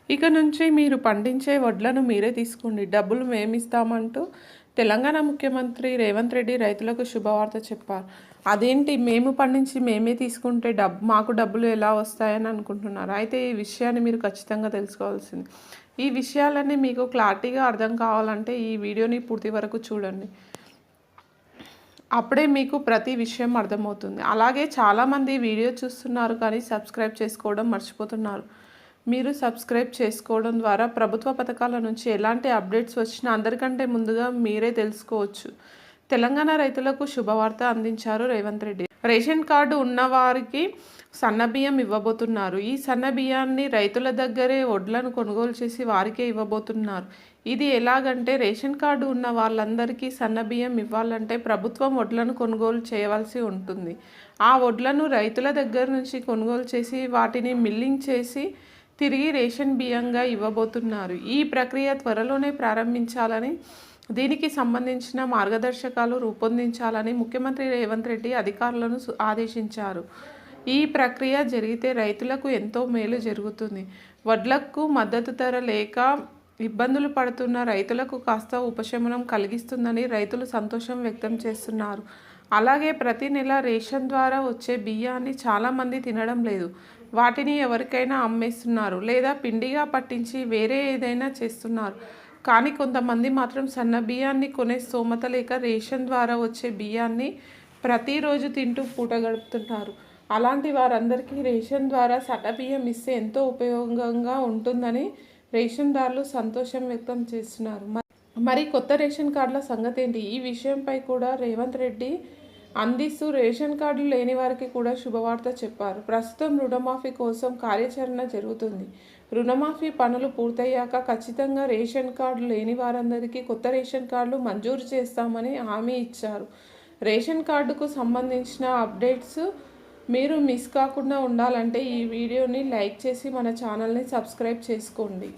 ఇక నుంచి మీరు పండించే వడ్లను మీరే తీసుకోండి, డబ్బులు మేమిస్తామంటూ తెలంగాణ ముఖ్యమంత్రి రేవంత్ రెడ్డి రైతులకు శుభవార్త చెప్పారు. అదేంటి, మేము పండించి మేమే తీసుకుంటే మాకు డబ్బులు ఎలా వస్తాయని అనుకుంటున్నారు. అయితే ఈ విషయాన్ని మీరు ఖచ్చితంగా తెలుసుకోవాల్సింది. ఈ విషయాలన్నీ మీకు క్లారిటీగా అర్థం కావాలంటే ఈ వీడియోని పూర్తి వరకు చూడండి. అప్పుడే మీకు ప్రతి విషయం అర్థమవుతుంది. అలాగే చాలామంది వీడియో చూస్తున్నారు కానీ సబ్స్క్రైబ్ చేసుకోవడం మర్చిపోతున్నారు. మీరు సబ్స్క్రైబ్ చేసుకోవడం ద్వారా ప్రభుత్వ పథకాల నుంచి ఎలాంటి అప్డేట్స్ వచ్చినా అందరికంటే ముందుగా మీరే తెలుసుకోవచ్చు. తెలంగాణ రైతులకు శుభవార్త అందించారు రేవంత్ రెడ్డి. రేషన్ కార్డు ఉన్నవారికి సన్నబియ్యం ఇవ్వబోతున్నారు. ఈ సన్నబియ్యాన్ని రైతుల దగ్గరే వడ్లను కొనుగోలు చేసి వారికే ఇవ్వబోతున్నారు. ఇది ఎలాగంటే, రేషన్ కార్డు ఉన్న వాళ్ళందరికీ సన్నబియ్యం ఇవ్వాలంటే ప్రభుత్వం వడ్లను కొనుగోలు చేయవలసి ఉంటుంది. ఆ వడ్లను రైతుల దగ్గర నుంచి కొనుగోలు చేసి వాటిని మిల్లింగ్ చేసి తిరిగి రేషన్ బియ్యంగా ఇవ్వబోతున్నారు. ఈ ప్రక్రియ త్వరలోనే ప్రారంభించాలని, దీనికి సంబంధించిన మార్గదర్శకాలు రూపొందించాలని ముఖ్యమంత్రి రేవంత్ రెడ్డి అధికారులను ఆదేశించారు. ఈ ప్రక్రియ జరిగితే రైతులకు ఎంతో మేలు జరుగుతుంది. వడ్లకు మద్దతు ధర లేక ఇబ్బందులు పడుతున్న రైతులకు కాస్త ఉపశమనం కలిగిస్తుందని రైతులు సంతోషం వ్యక్తం చేస్తున్నారు. అలాగే ప్రతి నెల రేషన్ ద్వారా వచ్చే బియ్యాన్ని చాలామంది తినడం లేదు. వాటిని ఎవరికైనా అమ్మేస్తున్నారు లేదా పిండిగా పట్టించి వేరే ఏదైనా చేస్తున్నారు. కానీ కొంతమంది మాత్రం సన్న బియ్యాన్ని కొనే స్తోమత లేక రేషన్ ద్వారా వచ్చే బియ్యాన్ని ప్రతిరోజు తింటూ పూట గడుపుతున్నారు. అలాంటి వారందరికీ రేషన్ ద్వారా సన్న బియ్యం ఇస్తే ఎంతో ఉపయోగంగా ఉంటుందని రేషన్దారులు సంతోషం వ్యక్తం చేస్తున్నారు. మరి కొత్త రేషన్ కార్డుల సంగతి ఏంటి? ఈ విషయంపై కూడా రేవంత్ రెడ్డి అందిస్తూ రేషన్ కార్డులు లేని వారికి కూడా శుభవార్త చెప్పారు. ప్రస్తుతం రుణమాఫీ కోసం కార్యాచరణ జరుగుతుంది. రుణమాఫీ పనులు పూర్తయ్యాక ఖచ్చితంగా రేషన్ కార్డు లేని వారందరికీ కొత్త రేషన్ కార్డులు మంజూరు చేస్తామని హామీ ఇచ్చారు. రేషన్ కార్డుకు సంబంధించిన అప్డేట్స్ మీరు మిస్ కాకుండా ఉండాలంటే ఈ వీడియోని లైక్ చేసి మన ఛానల్ని సబ్స్క్రైబ్ చేసుకోండి.